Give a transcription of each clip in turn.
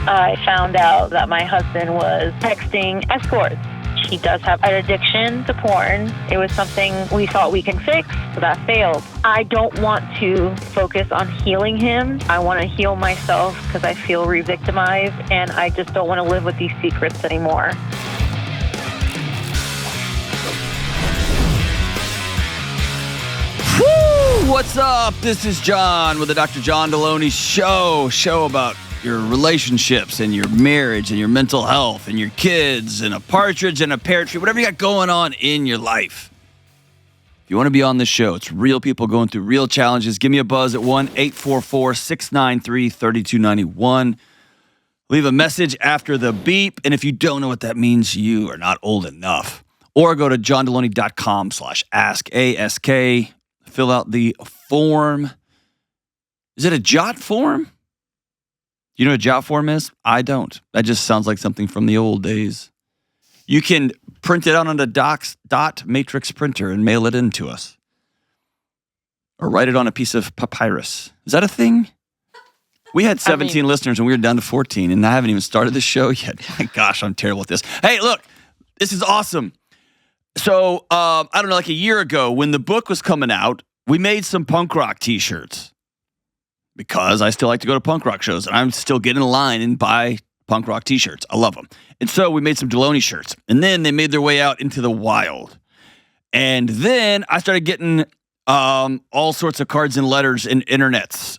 I found out that my husband was texting escorts. He does have an addiction to porn. It was something we thought we can fix, but that failed. I don't want to focus on healing him. I want to heal myself because I feel re-victimized, and I just don't want to live with these secrets anymore. Woo! What's up? This is John with the Dr. John Delony show about your relationships and your marriage and your mental health and your kids and a partridge and a pear tree, whatever you got going on in your life. If you want to be on this show, it's real people going through real challenges. Give me a buzz at 1-844-693-3291. Leave a message after the beep. And if you don't know what that means, you are not old enough. Or go to johndelony.com/ask, ASK. Fill out the form. Is it a JOT form? You know what a JOT form is? I don't. That just sounds like something from the old days. You can print it out on a dot matrix printer and mail it in to us. Or write it on a piece of papyrus. Is that a thing? We had 17 listeners and we were down to 14, and I haven't even started the show yet. My gosh, I'm terrible at this. Hey, look, this is awesome. So, I don't know, like a year ago when the book was coming out, we made some punk rock t-shirts. Because I still like to go to punk rock shows, and I'm still getting in line and buy punk rock t-shirts. I love them. And so we made some Delony shirts. And then they made their way out into the wild. And then I started getting all sorts of cards and letters and internets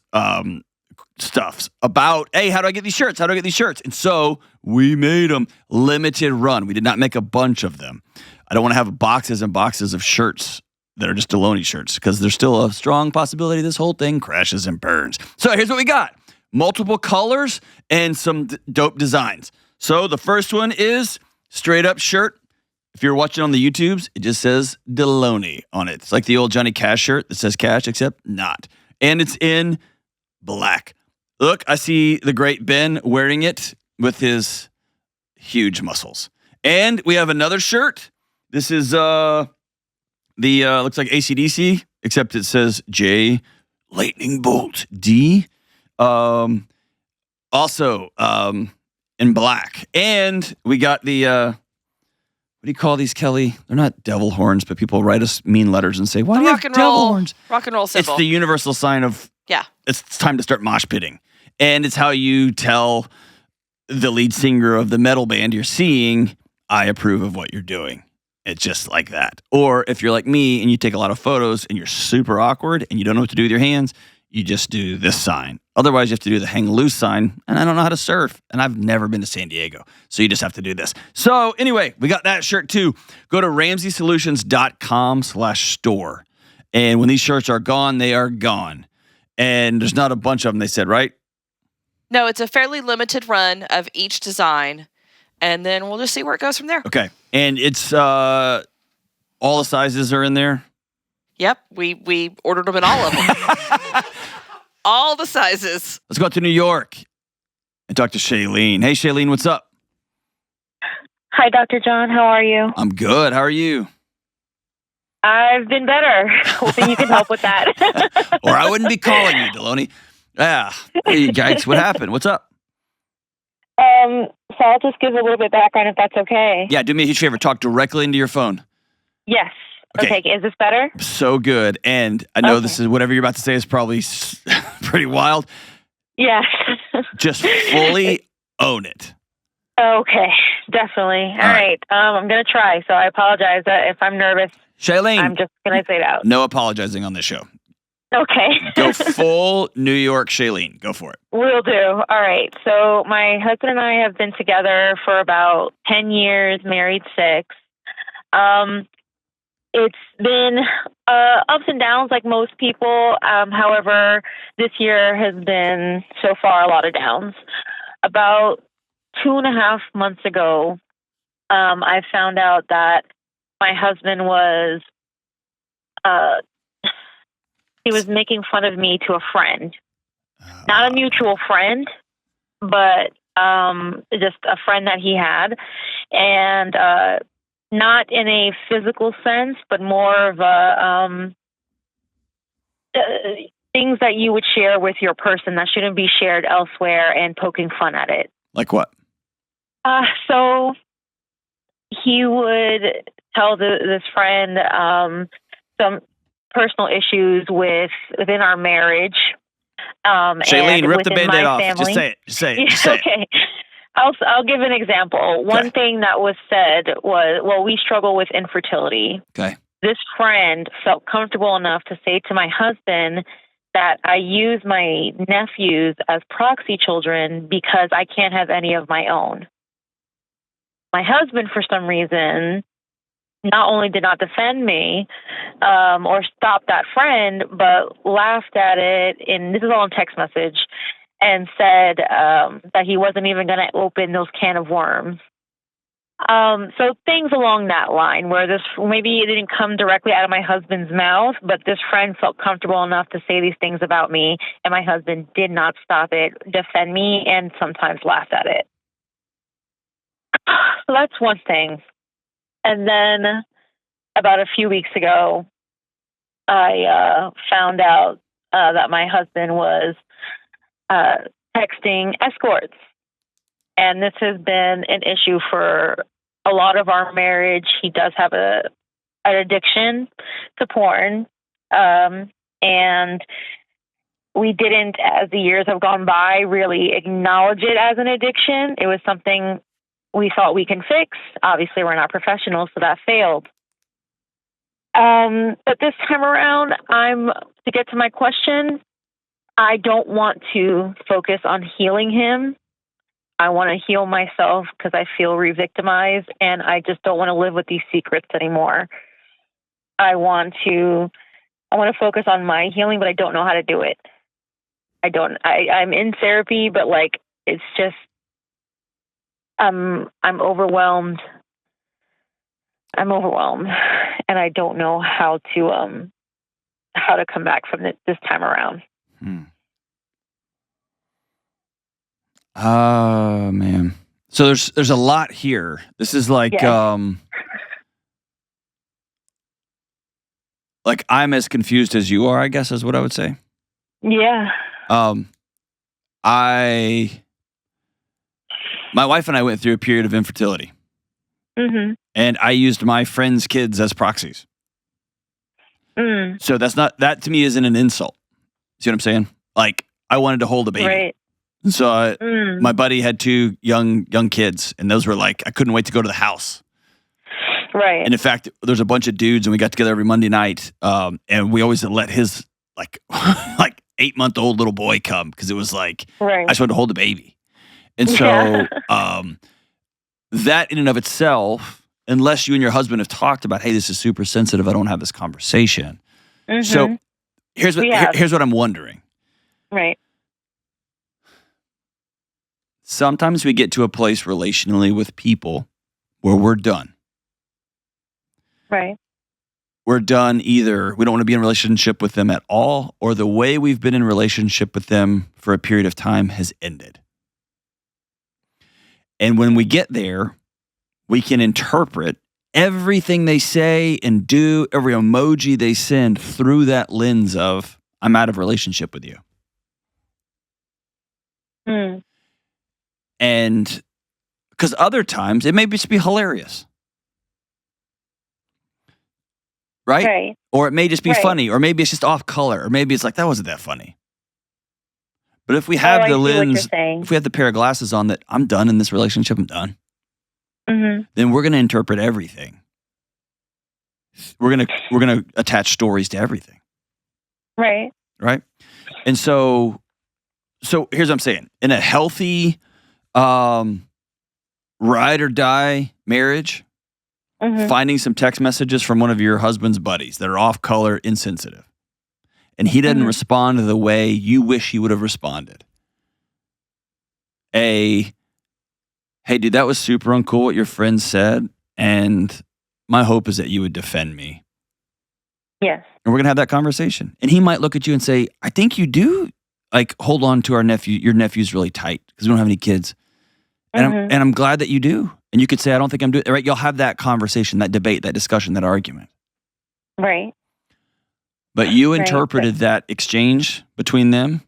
stuffs about, hey, how do I get these shirts? How do I get these shirts? And so we made them limited run. We did not make a bunch of them. I don't want to have boxes and boxes of shirts that are just Delony shirts, because there's still a strong possibility this whole thing crashes and burns. So here's what we got. Multiple colors and some dope designs. So the first one is straight up shirt. If you're watching on the YouTubes, it just says Delony on it. It's like the old Johnny Cash shirt that says cash, except not. And it's in black. Look, I see the great Ben wearing it with his huge muscles. And we have another shirt. This is looks like AC/DC, except it says J Lightning Bolt D. Also in black. And we got the what do you call these, Kelly? They're not devil horns, but people write us mean letters and say, why do you have devil horns? Rock and roll symbol. It's the universal sign of it's time to start mosh pitting. And it's how you tell the lead singer of the metal band you're seeing, I approve of what you're doing. It's just like that. Or if you're like me and you take a lot of photos and you're super awkward and you don't know what to do with your hands, you just do this sign. Otherwise, you have to do the hang loose sign, and I don't know how to surf, and I've never been to San Diego, so you just have to do this. So anyway, we got that shirt too. Go to RamseySolutions.com/store, and when these shirts are gone, they are gone. And there's not a bunch of them, they said, right? No, it's a fairly limited run of each design, and then we'll just see where it goes from there. Okay. And it's all the sizes are in there? Yep. We ordered them in all of them. All the sizes. Let's go out to New York and talk to Shayene. Hey, Shayene, what's up? Hi, Dr. John. How are you? I'm good. How are you? I've been better. Hoping you can help with that. Or I wouldn't be calling you, Delony. Yeah. Hey, guys, what happened? What's up? So I'll just give a little bit of background if that's okay. Yeah, do me a huge favor. Talk directly into your phone. Yes. Okay. Is this better? So good. And I know this is whatever you're about to say is probably pretty wild. Yes. Just fully own it. Okay. Definitely. All right. I'm going to try. So I apologize if I'm nervous. Shayene. I'm just going to say that. No apologizing on this show. Okay. Go full New York Shayene. Go for it. Will do. All right. So my husband and I have been together for about 10 years, married 6. It's been ups and downs like most people. However, this year has been so far a lot of downs. About 2.5 months ago, I found out that my husband was he was making fun of me to a friend. Not a mutual friend, but just a friend that he had. And not in a physical sense, but more of a things that you would share with your person that shouldn't be shared elsewhere and poking fun at it. Like what? So he would tell this friend some personal issues within our marriage. Shayene, and rip the within Band-Aid my off. family. Just say it. Just say it. Just say it. Okay. I'll give an example. One thing that was said was, well, we struggle with infertility. Okay. This friend felt comfortable enough to say to my husband that I use my nephews as proxy children because I can't have any of my own. My husband, for some reason, not only did not defend me or stop that friend, but laughed at it, and this is all in text message, and said that he wasn't even going to open those can of worms. So things along that line where this, maybe it didn't come directly out of my husband's mouth, but this friend felt comfortable enough to say these things about me, and my husband did not stop it, defend me, and sometimes laughed at it. So that's one thing. And then about a few weeks ago, I found out that my husband was texting escorts. And this has been an issue for a lot of our marriage. He does have an addiction to porn. And we didn't, as the years have gone by, really acknowledge it as an addiction. It was something we thought we can fix. Obviously, we're not professionals, so that failed. But this time around, to get to my question, I don't want to focus on healing him. I want to heal myself because I feel re-victimized, and I just don't want to live with these secrets anymore. I want to focus on my healing, but I don't know how to do it. I'm in therapy, but like, it's just, I'm overwhelmed. I'm overwhelmed, and I don't know how to come back from this time around. Oh, man. So there's a lot here. This is like, like I'm as confused as you are, I guess is what I would say. Yeah. My wife and I went through a period of infertility. Mm-hmm. And I used my friends' kids as proxies. So that to me isn't an insult. See what I'm saying? Like, I wanted to hold a baby. Right. So my buddy had two young kids, and those were like, I couldn't wait to go to the house. Right. And in fact, there's a bunch of dudes, and we got together every Monday night, and we always let his like 8-month-old little boy come because it was like, I just wanted to hold a baby. And so that in and of itself, unless you and your husband have talked about, hey, this is super sensitive, I don't have this conversation. Mm-hmm. So here's what I'm wondering. Right. Sometimes we get to a place relationally with people where we're done. Right. We're done either we don't want to be in a relationship with them at all, or the way we've been in relationship with them for a period of time has ended. And when we get there, we can interpret everything they say and do, every emoji they send through that lens of, I'm out of relationship with you. And because other times it may just be hilarious. Right? Or it may just be funny, or maybe it's just off color, or maybe it's like, that wasn't that funny. But if we have the lens, if we have the pair of glasses on that I'm done in this relationship, I'm done, then we're going to interpret everything. We're going to attach stories to everything. Right. Right. And so here's what I'm saying. In a healthy, ride or die marriage, finding some text messages from one of your husband's buddies that are off color, insensitive, and he doesn't respond the way you wish he would have responded. Hey dude, that was super uncool what your friend said, and my hope is that you would defend me. Yes. And we're going to have that conversation. And he might look at you and say, I think you do like hold on to our nephew. Your nephew's really tight because we don't have any kids. And I'm glad that you do. And you could say, I don't think I'm doing it right. You'll have that conversation, that debate, that discussion, that argument. Right. But you interpreted that exchange between them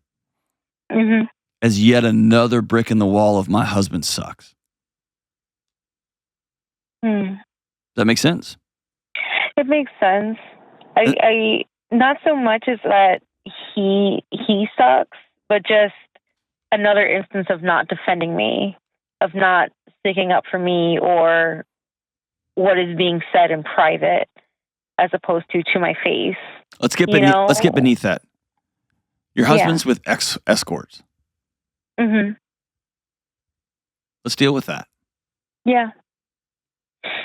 as yet another brick in the wall of my husband sucks. Hmm. Does that make sense? It makes sense. I not so much as that he sucks, but just another instance of not defending me, of not sticking up for me or what is being said in private as opposed to my face. Let's get beneath that. Your husband's with escorts. Mm-hmm. Let's deal with that. Yeah.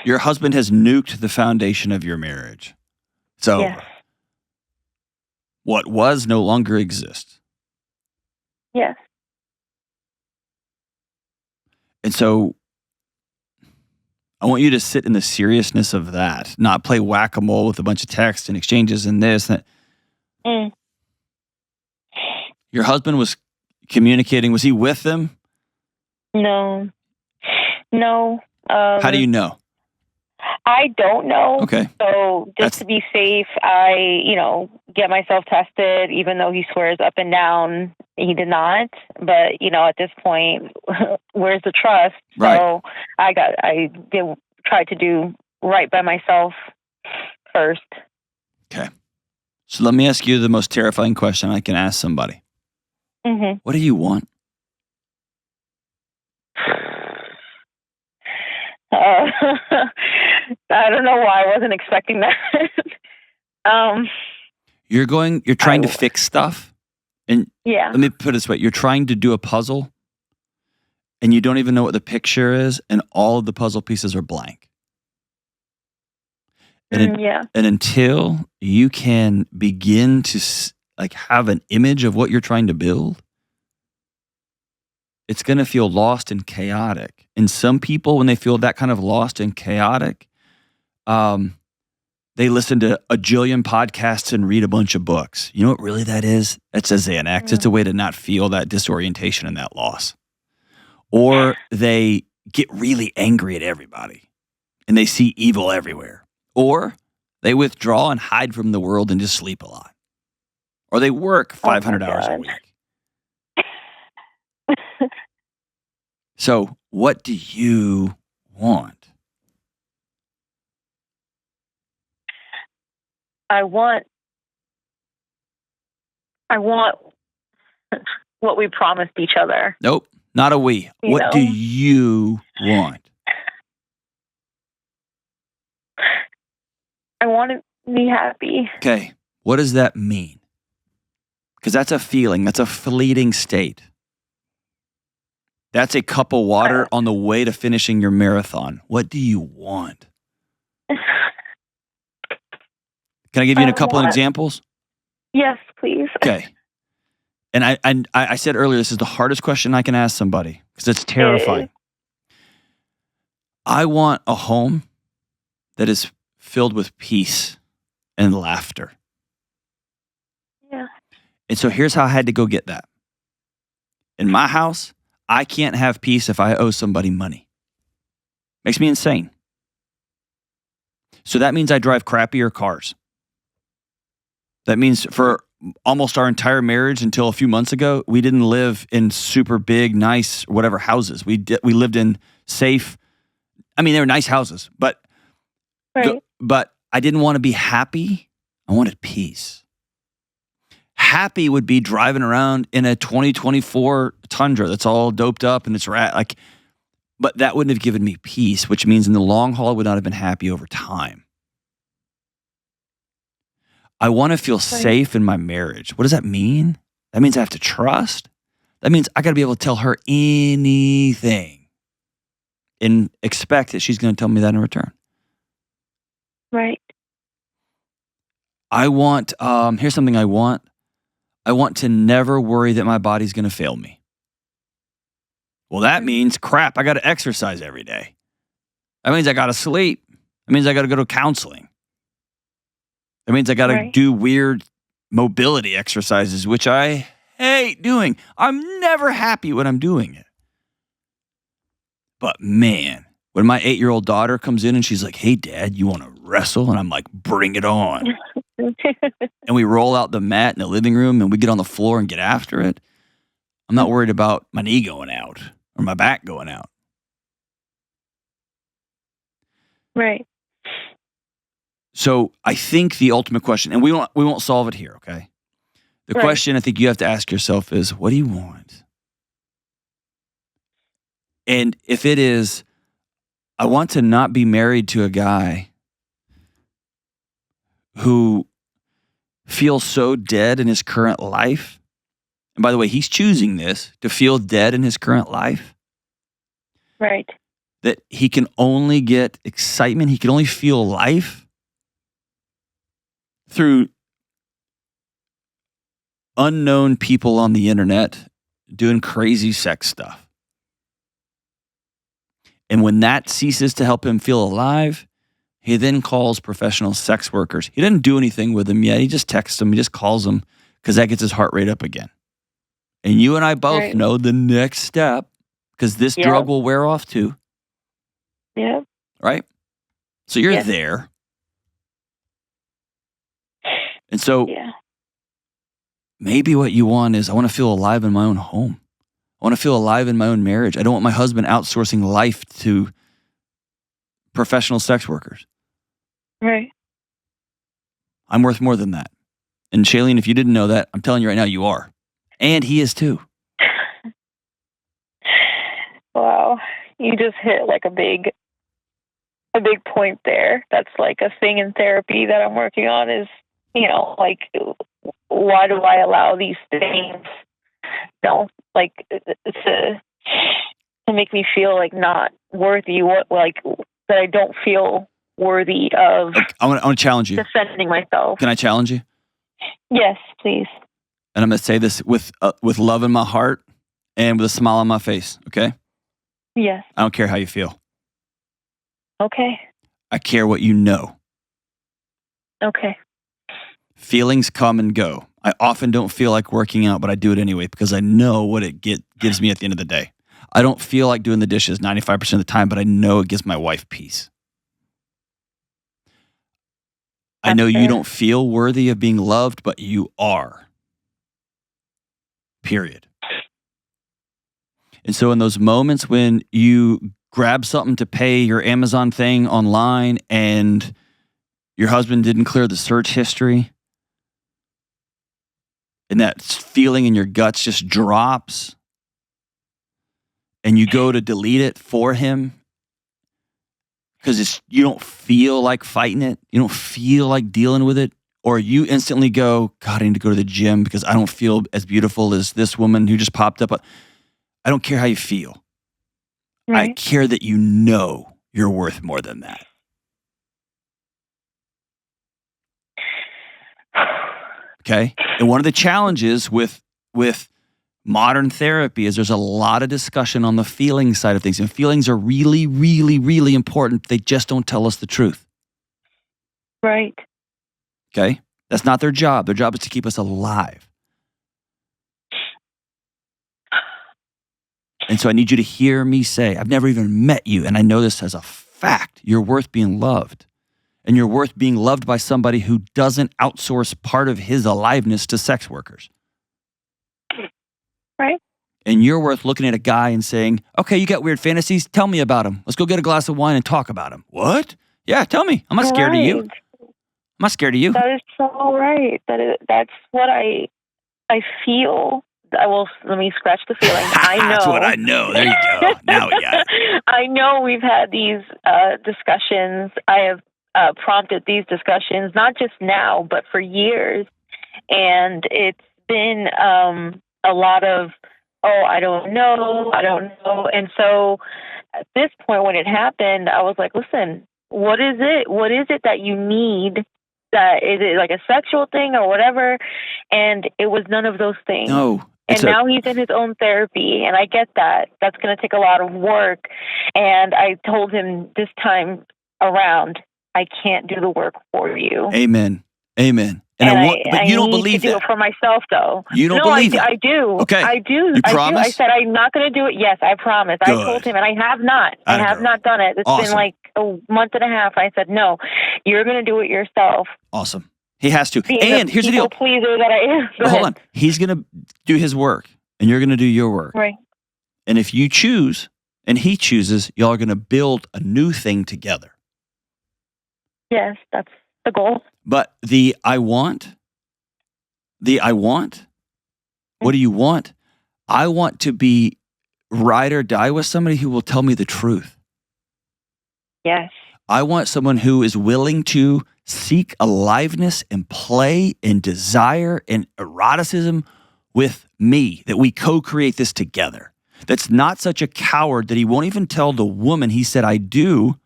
Your husband has nuked the foundation of your marriage. It's over. Yes. What was no longer exists. Yes. And so I want you to sit in the seriousness of that, not play whack-a-mole with a bunch of texts and exchanges and this and that. Mm. Your husband was communicating. Was he with them? No. How do you know? I don't know. Okay. So just to be safe, I, get myself tested, even though he swears up and down he did not. But, at this point, where's the trust? Right. So I tried to do right by myself first. Okay. So let me ask you the most terrifying question I can ask somebody. Mm-hmm. What do you want? I don't know why I wasn't expecting that. You're trying to fix stuff. And let me put it this way. You're trying to do a puzzle and you don't even know what the picture is and all of the puzzle pieces are blank. And until you can begin to have an image of what you're trying to build, it's going to feel lost and chaotic. And some people, when they feel that kind of lost and chaotic, they listen to a jillion podcasts and read a bunch of books. You know what really that is? It's a Xanax. Mm-hmm. It's a way to not feel that disorientation and that loss. Or they get really angry at everybody and they see evil everywhere. Or they withdraw and hide from the world and just sleep a lot. Or they work 500 hours a week. So what do you want? I want what we promised each other. Nope, not a we. What do you want? I want to be happy. Okay, what does that mean? Because that's a feeling. That's a fleeting state. That's a cup of water on the way to finishing your marathon. What do you want? Can I give you a couple of examples? Yes, please. Okay. And I said earlier, this is the hardest question I can ask somebody because it's terrifying. I want a home that is filled with peace and laughter. Yeah. And so here's how I had to go get that. In my house, I can't have peace if I owe somebody money. Makes me insane. So that means I drive crappier cars. That means for almost our entire marriage until a few months ago, we didn't live in super big, nice, whatever houses. We lived in safe. I mean, they were nice houses, but I didn't want to be happy. I wanted peace. Happy would be driving around in a 2024 Tundra that's all doped up and it's but that wouldn't have given me peace, which means in the long haul, I would not have been happy over time. I want to feel safe in my marriage. What does that mean? That means I have to trust. That means I got to be able to tell her anything and expect that she's going to tell me that in return. Right. I want, here's something I want. I want to never worry that my body's going to fail me. Well, that means crap. I got to exercise every day. That means I got to sleep. That means I got to go to counseling. That means I got to do weird mobility exercises, which I hate doing. I'm never happy when I'm doing it. But man, when my 8-year-old daughter comes in and she's like, "Hey, Dad, you want to wrestle?" And I'm like, "Bring it on." And we roll out the mat in the living room and we get on the floor and get after it. I'm not worried about my knee going out or my back going out. Right. So I think the ultimate question, and we won't solve it here, okay? The Right. question I think you have to ask yourself is, what do you want? And if it is, I want to not be married to a guy who feels so dead in his current life. And by the way, he's choosing this, to feel dead in his current life. Right. That he can only get excitement, he can only feel life through unknown people on the internet doing crazy sex stuff. And when that ceases to help him feel alive, he then calls professional sex workers. He didn't do anything with them yet. He just texts them. He just calls them because that gets his heart rate up again. And you and I both know the next step, because this drug will wear off too. Yeah. Right? So you're there. And so maybe what you want is, I want to feel alive in my own home. I want to feel alive in my own marriage. I don't want my husband outsourcing life to professional sex workers. Right. I'm worth more than that. And Shayene, if you didn't know that, I'm telling you right now, you are. And he is too. Wow. You just hit like a big point there. That's like a thing in therapy that I'm working on is, like, why do I allow these things, like to make me feel like not worthy, that I don't feel worthy of. Okay, I want to challenge you. Defending myself. Can I challenge you? Yes, please. And I'm going to say this with love in my heart and with a smile on my face, okay? Yes. I don't care how you feel. Okay. I care what you know. Okay. Feelings come and go. I often don't feel like working out, but I do it anyway because I know what it gives me at the end of the day. I don't feel like doing the dishes 95% of the time, but I know it gives my wife peace. I know you don't feel worthy of being loved, but you are. Period. And so in those moments when you grab something to pay your Amazon thing online and your husband didn't clear the search history, and that feeling in your guts just drops, and you go to delete it for him because you don't feel like fighting it, you don't feel like dealing with it, or you instantly go, God, I need to go to the gym because I don't feel as beautiful as this woman who just popped up. I don't care how you feel. Right. I care that you know you're worth more than that. Okay? And one of the challenges with modern therapy is there's a lot of discussion on the feeling side of things. And feelings are really, really, really important. They just don't tell us the truth. Right. Okay? That's not their job. Their job is to keep us alive. And so I need you to hear me say, I've never even met you, and I know this as a fact. You're worth being loved. And you're worth being loved by somebody who doesn't outsource part of his aliveness to sex workers. Right. And you're worth looking at a guy and saying, okay, you got weird fantasies? Tell me about them. Let's go get a glass of wine and talk about them. What? Yeah, tell me. I'm not scared of you. I'm not scared of you. That is so right. That's what I feel. Let me scratch the feeling. I know. That's what I know. There you go. Now we got it. I know we've had these discussions. I have prompted these discussions, not just now, but for years. And it's been a lot of, I don't know. And so at this point when it happened, I was like, listen, what is it? What is it that you need? That is it like a sexual thing or whatever? And it was none of those things. No. And now he's in his own therapy, and I get that. That's going to take a lot of work. And I told him this time around, I can't do the work for you. Amen. Amen. But you don't believe that. I need to do it for myself, though. You don't believe it? I do. Okay. I do. You promise? I said I'm not going to do it. Yes, I promise. Good. I told him, and I have not. I have not done it. It's been like a month and a half. I said, no, you're going to do it yourself. Awesome. He has to. And here's the deal. Pleaser that I am. Hold on. He's going to do his work. and you're going to do your work. Right. And if you choose and he chooses, y'all are going to build a new thing together. Yes, that's the goal. But the I want, what do you want? I want to be ride or die with somebody who will tell me the truth. Yes. I want someone who is willing to seek aliveness and play and desire and eroticism with me, that we co-create this together. That's not such a coward that he won't even tell the woman he said I do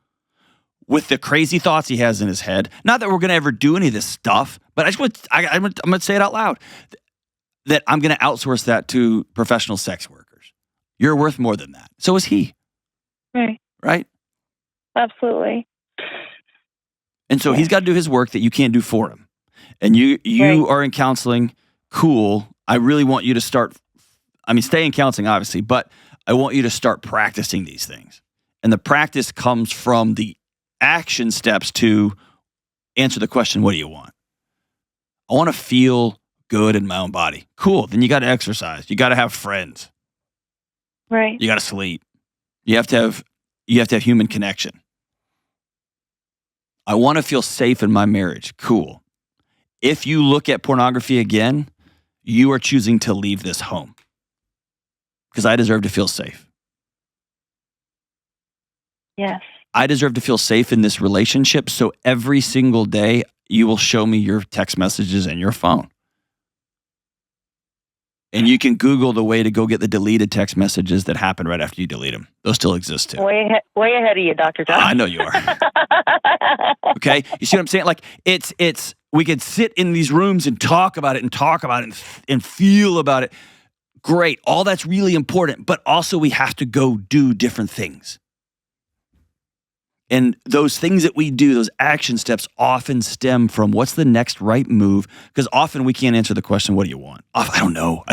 with the crazy thoughts he has in his head. Not that we're going to ever do any of this stuff, but I'm going to say it out loud, that I'm going to outsource that to professional sex workers. You're worth more than that. So is he. Right. Right? Absolutely. And so he's got to do his work that you can't do for him. And you Right. are in counseling. Cool. I really want you to stay in counseling, obviously, but I want you to start practicing these things. And the practice comes from the action steps to answer the question, what do you want? I want to feel good in my own body. Cool. Then you got to exercise. You got to have friends. Right. You got to sleep. You have to have human connection. I want to feel safe in my marriage. Cool. If you look at pornography again, you are choosing to leave this home because I deserve to feel safe. Yes. I deserve to feel safe in this relationship. So every single day, you will show me your text messages and your phone. And you can Google the way to go get the deleted text messages that happen right after you delete them. Those still exist too. Way ahead of you, Dr. John. I know you are. Okay? You see what I'm saying? Like, it's we could sit in these rooms and talk about it and feel about it. Great. All that's really important. But also we have to go do different things. And those things that we do, those action steps often stem from what's the next right move? Because often we can't answer the question, what do you want? I don't know.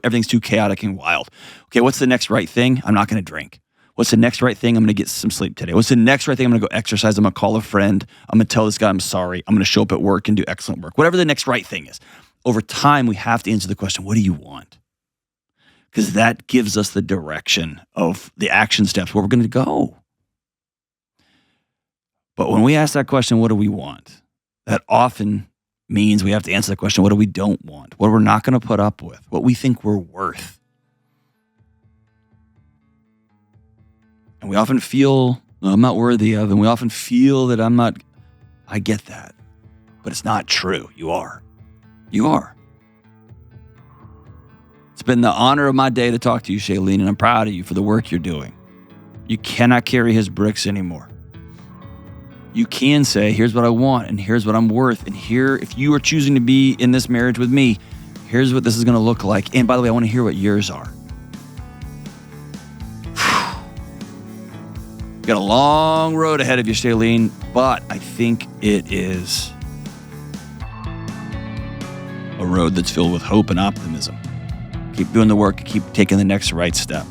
Everything's too chaotic and wild. Okay, what's the next right thing? I'm not going to drink. What's the next right thing? I'm going to get some sleep today. What's the next right thing? I'm going to go exercise. I'm going to call a friend. I'm going to tell this guy I'm sorry. I'm going to show up at work and do excellent work. Whatever the next right thing is. Over time, we have to answer the question, what do you want? Because that gives us the direction of the action steps where we're going to go. But when we ask that question, what do we want? That often means we have to answer the question, what do we don't want? What we're not going to put up with? What we think we're worth? And we often feel I'm not worthy of, and we often feel that I'm not. I get that. But it's not true. You are. You are. It's been the honor of my day to talk to you, Shayene, and I'm proud of you for the work you're doing. You cannot carry his bricks anymore. You can say, here's what I want, and here's what I'm worth, and here, if you are choosing to be in this marriage with me, here's what this is going to look like. And by the way, I want to hear what yours are. You got a long road ahead of you, Shayene, but I think it is a road that's filled with hope and optimism. Keep doing the work, keep taking the next right step.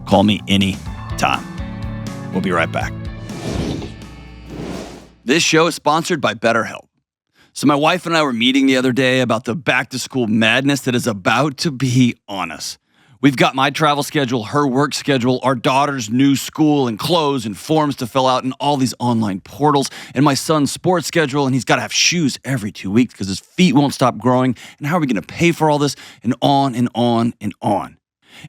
Call me anytime. We'll be right back. This show is sponsored by BetterHelp. So my wife and I were meeting the other day about the back-to-school madness that is about to be on us. We've got my travel schedule, her work schedule, our daughter's new school and clothes and forms to fill out and all these online portals, and my son's sports schedule, and he's got to have shoes every 2 weeks because his feet won't stop growing. And how are we going to pay for all this? And on and on and on.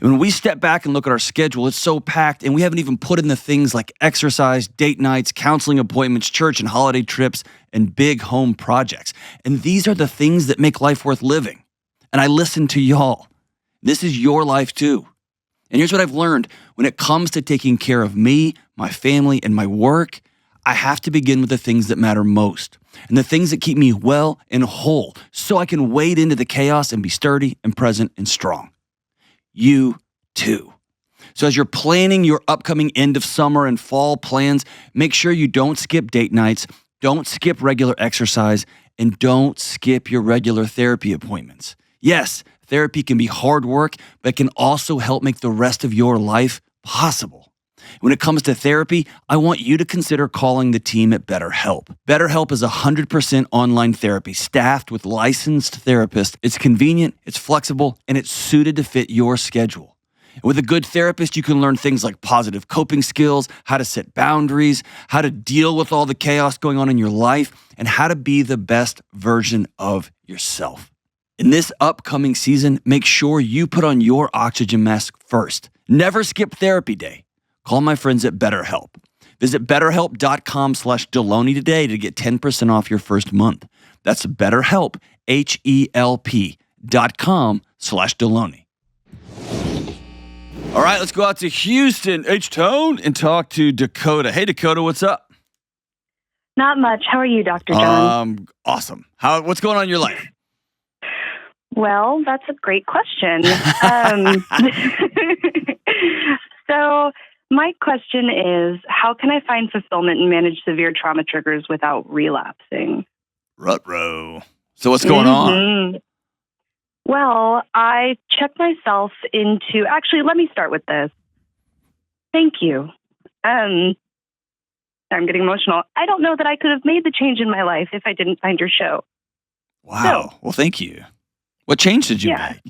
And when we step back and look at our schedule, it's so packed, and we haven't even put in the things like exercise, date nights, counseling appointments, church and holiday trips, and big home projects. And these are the things that make life worth living. And I listen to y'all. This is your life too. And here's what I've learned. When it comes to taking care of me, my family, and my work, I have to begin with the things that matter most and the things that keep me well and whole so I can wade into the chaos and be sturdy and present and strong. You too. So as you're planning your upcoming end of summer and fall plans, make sure you don't skip date nights, don't skip regular exercise, and don't skip your regular therapy appointments. Yes, therapy can be hard work, but it can also help make the rest of your life possible. When it comes to therapy, I want you to consider calling the team at BetterHelp. BetterHelp is 100% online therapy staffed with licensed therapists. It's convenient, it's flexible, and it's suited to fit your schedule. With a good therapist, you can learn things like positive coping skills, how to set boundaries, how to deal with all the chaos going on in your life, and how to be the best version of yourself. In this upcoming season, make sure you put on your oxygen mask first. Never skip therapy day. Call my friends at BetterHelp. Visit BetterHelp.com/Delony today to get 10% off your first month. That's BetterHelp, HELP.com/Delony. All right, let's go out to Houston, H-Town, and talk to Dakota. Hey, Dakota, what's up? Not much. How are you, Dr. John? Awesome. What's going on in your life? Well, that's a great question. So my question is, how can I find fulfillment and manage severe trauma triggers without relapsing? Ruh-roh. So what's going on? Well, I checked myself into... Actually, let me start with this. Thank you. I'm getting emotional. I don't know that I could have made the change in my life if I didn't find your show. Wow. Well, thank you. What change did you make?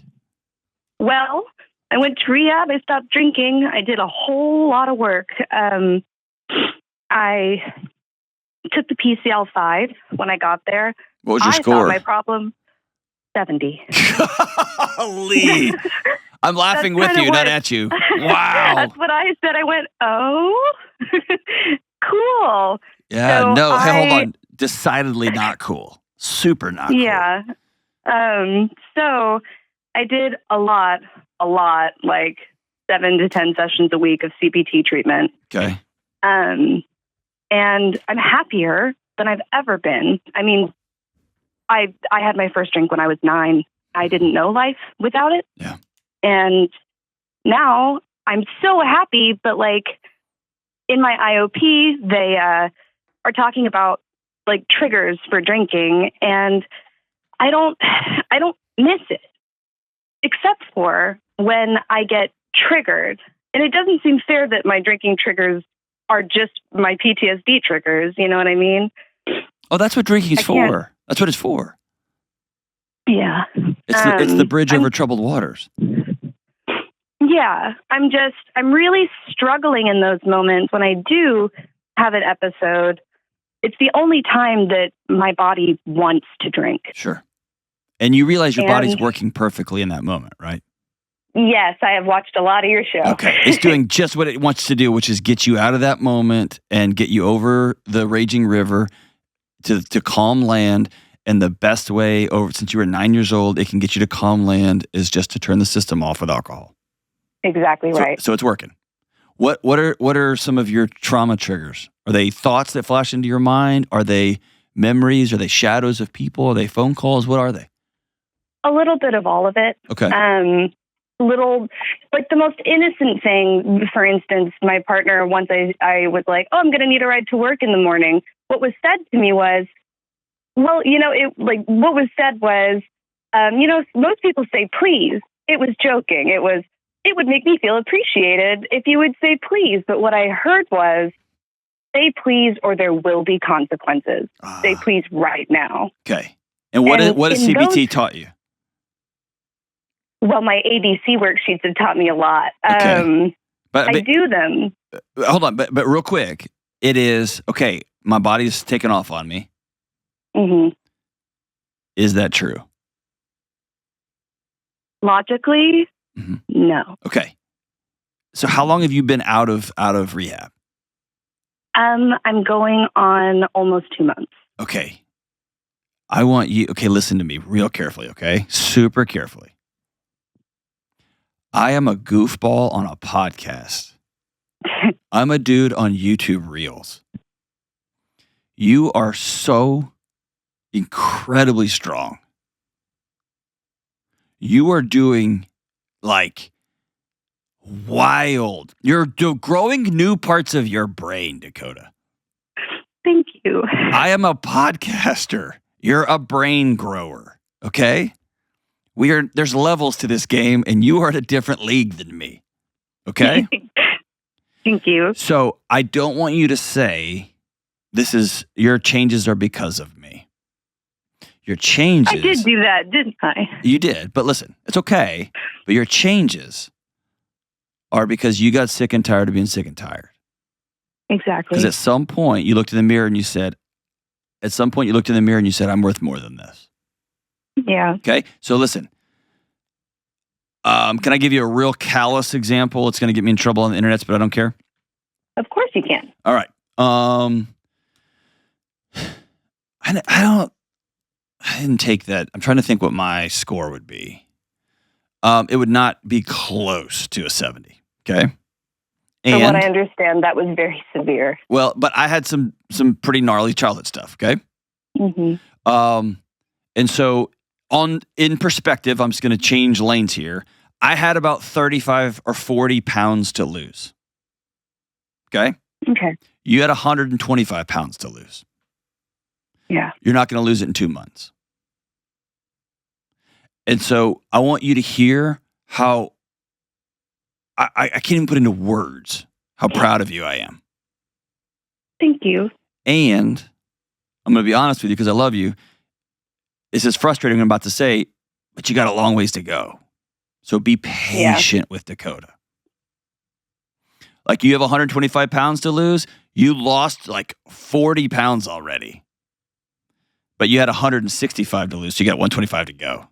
Well, I went to rehab. I stopped drinking. I did a whole lot of work. I took the PCL-5 when I got there. What was your score? My problem, 70. Lee. I'm laughing with you, not at you. Wow. That's what I said. I went, oh, cool. Yeah, So no, hey, hold on. Decidedly not cool. Super not cool. Yeah. So I did a lot, like 7 to 10 sessions a week of CBT treatment. Okay. And I'm happier than I've ever been. I mean, I had my first drink when I was 9. I didn't know life without it. Yeah. And now I'm so happy, but like in my IOP, they are talking about like triggers for drinking, and I don't miss it, except for when I get triggered. And it doesn't seem fair that my drinking triggers are just my PTSD triggers. You know what I mean? Oh, that's what drinking's for. That's what it's for. Yeah. It's the bridge over troubled waters. Yeah. I'm really struggling in those moments when I do have an episode. It's the only time that my body wants to drink. Sure. And you realize your body's working perfectly in that moment, right? Yes, I have watched a lot of your show. Okay. It's doing just what it wants to do, which is get you out of that moment and get you over the raging river to calm land. And the best way over, since you were 9 years old, it can get you to calm land is just to turn the system off with alcohol. Exactly right. So it's working. What are some of your trauma triggers? Are they thoughts that flash into your mind? Are they memories? Are they shadows of people? Are they phone calls? What are they? A little bit of all of it. Okay. Little, like the most innocent thing, for instance, my partner, once I was like, oh, I'm going to need a ride to work in the morning. What was said to me was, well, what was said was, most people say please. It was joking. It would make me feel appreciated if you would say please. But what I heard was, say please or there will be consequences. Say please right now. Okay. And what has CBT taught you? Well, my ABC worksheets have taught me a lot. Okay. But I do them. Hold on, but real quick, it is, okay, my body's taken off on me. Mm-hmm. Is that true? Logically, no. Okay. So how long have you been out of rehab? I'm going on almost 2 months. Okay. I want you, listen to me real carefully, okay? Super carefully. I am a goofball on a podcast. I'm a dude on YouTube Reels. You are so incredibly strong. You are doing like wild. You're growing new parts of your brain, Dakota. Thank you. I am a podcaster. You're a brain grower, okay? There's levels to this game, and you are in a different league than me, okay? Thank you. So I don't want you to say your changes are because of me. Your changes. I did do that, didn't I? You did, but listen, it's okay. But your changes are because you got sick and tired of being sick and tired. Exactly. Because at some point you looked in the mirror and you said, I'm worth more than this. Yeah. Okay? So listen, can I give you a real callous example? It's going to get me in trouble on the internet, but I don't care. Of course you can. All right. I didn't take that. I'm trying to think what my score would be. It would not be close to a 70. Okay. From what I understand, that was very severe. Well, but I had some pretty gnarly childhood stuff. Okay. Mm-hmm. And so in perspective, I'm just going to change lanes here. I had about 35 or 40 pounds to lose. Okay. Okay. You had 125 pounds to lose. Yeah. You're not going to lose it in 2 months. And so I want you to hear how I can't even put into words how proud of you I am. Thank you. And I'm going to be honest with you because I love you. This is frustrating what I'm about to say, but you got a long ways to go. So be patient with Dakota. Like you have 125 pounds to lose. You lost like 40 pounds already. But you had 165 to lose. So you got 125 to go.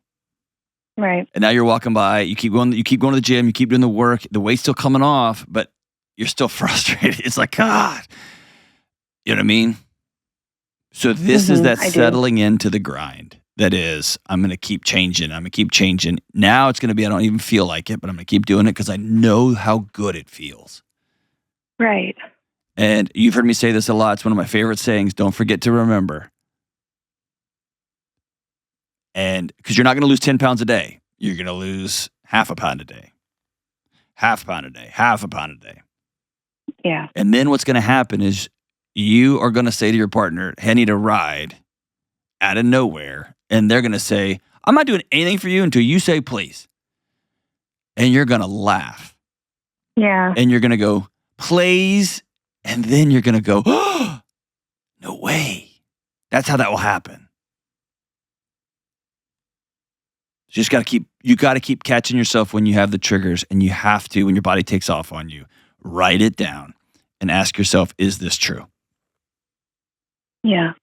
Right. And now you're walking by, you keep going to the gym, you keep doing the work, the weight's still coming off, but you're still frustrated. It's like, God. You know what I mean? So this is that settling into the grind. That is, I'm going to keep changing. I'm going to keep changing. Now it's going to be, I don't even feel like it, but I'm going to keep doing it because I know how good it feels. Right. And you've heard me say this a lot. It's one of my favorite sayings. Don't forget to remember. And because you're not going to lose 10 pounds a day. You're going to lose half a pound a day. Half a pound a day. Half a pound a day. Yeah. And then what's going to happen is you are going to say to your partner, hey, I need a ride out of nowhere. And they're going to say, I'm not doing anything for you until you say please. And you're going to laugh. Yeah. And you're going to go, please. And then you're going to go, oh, no way. That's how that will happen. You got to keep catching yourself when you have the triggers, and you have to, when your body takes off on you, write it down and ask yourself, is this true? Yeah.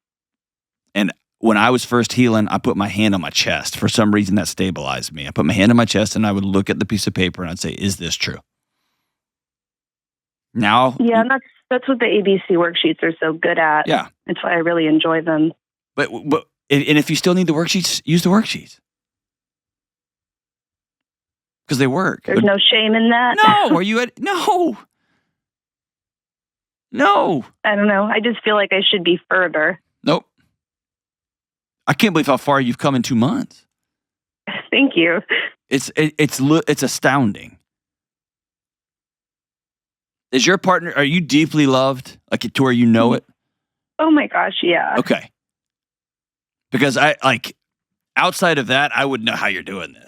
And when I was first healing, I put my hand on my chest. For some reason, that stabilized me. I put my hand on my chest and I would look at the piece of paper and I'd say, is this true? Now. Yeah, and that's what the ABC worksheets are so good at. Yeah. That's why I really enjoy them. But and if you still need the worksheets, use the worksheets. Because they work. There's no shame in that. No. No. I don't know. I just feel like I should be further. Nope. I can't believe how far you've come in 2 months. Thank you. It's astounding. Is your partner, are you deeply loved? Like to where you know it? Oh my gosh, yeah. Okay. Because outside of that, I wouldn't know how you're doing this.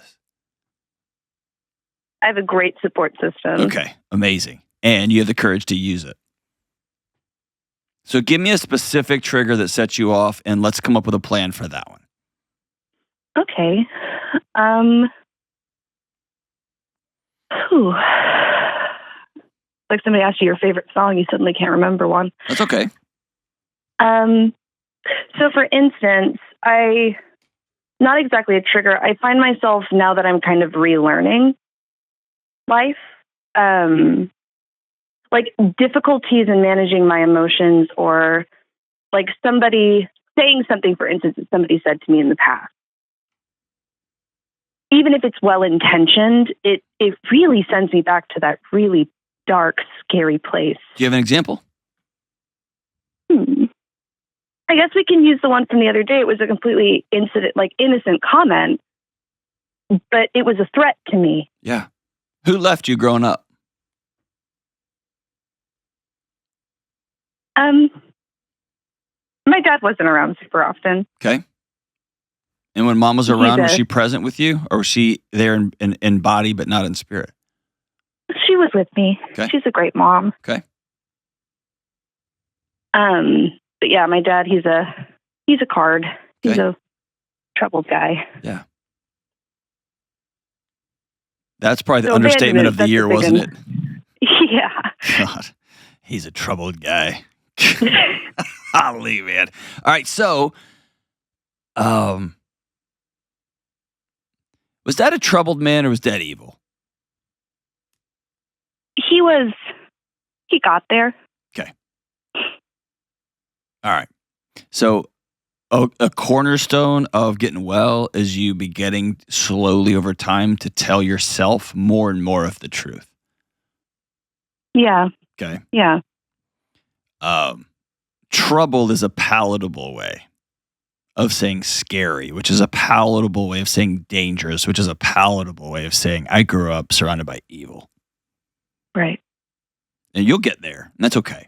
I have a great support system. Okay. Amazing. And you have the courage to use it. So give me a specific trigger that sets you off, and let's come up with a plan for that one. Okay. Like somebody asked you your favorite song, you suddenly can't remember one. That's okay. So for instance, not exactly a trigger. I find myself now that I'm kind of relearning life, like difficulties in managing my emotions, or like somebody saying something, for instance, that somebody said to me in the past. Even if it's well-intentioned, it really sends me back to that really dark, scary place. Do you have an example? I guess we can use the one from the other day. It was a completely innocent comment, but it was a threat to me. Yeah. Who left you growing up? My dad wasn't around super often. Okay. And when mom was around, was she present with you, or was she there in body but not in spirit? She was with me. Okay. She's a great mom. Okay. But yeah, my dad, he's a card. He's Okay. a troubled guy. Yeah. That's probably the So understatement of the that's a year, big wasn't one. it? Yeah. God, he's a troubled guy. Golly, man. All right, so, was that a troubled man or was that evil? He got there. Okay. All right. So, a cornerstone of getting well is you beginning slowly over time to tell yourself more and more of the truth. Yeah. Okay. Yeah. Troubled is a palatable way of saying scary, which is a palatable way of saying dangerous, which is a palatable way of saying I grew up surrounded by evil. Right. And you'll get there, and that's okay.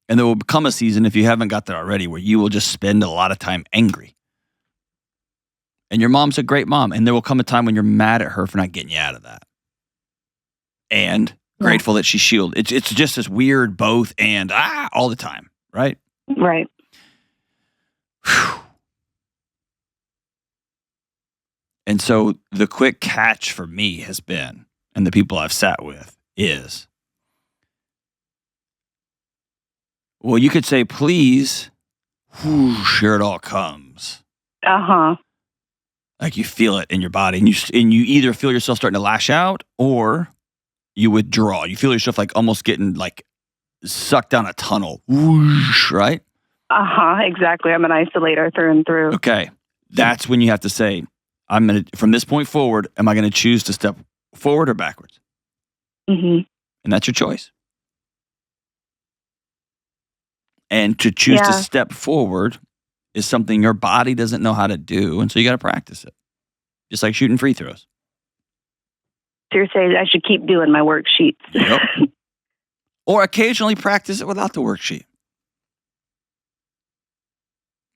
And there will become a season, if you haven't got there already, where you will just spend a lot of time angry. And your mom's a great mom, and there will come a time when you're mad at her for not getting you out of that. And grateful that she shielded. It's just this weird both and all the time, right? Right. Whew. And so the quick catch for me has been, and the people I've sat with, is, well, you could say, please, whoosh, here it all comes. Uh-huh. Like you feel it in your body, and you either feel yourself starting to lash out or you withdraw. You feel yourself like almost getting like sucked down a tunnel. Whoosh, right? Uh-huh. Exactly. I'm an isolator through and through. Okay. That's when you have to say, from this point forward, am I going to choose to step forward or backwards? Mm-hmm. And that's your choice. And to choose to step forward is something your body doesn't know how to do. And so you got to practice it. Just like shooting free throws. So you're saying I should keep doing my worksheets. Yep. Or occasionally practice it without the worksheet.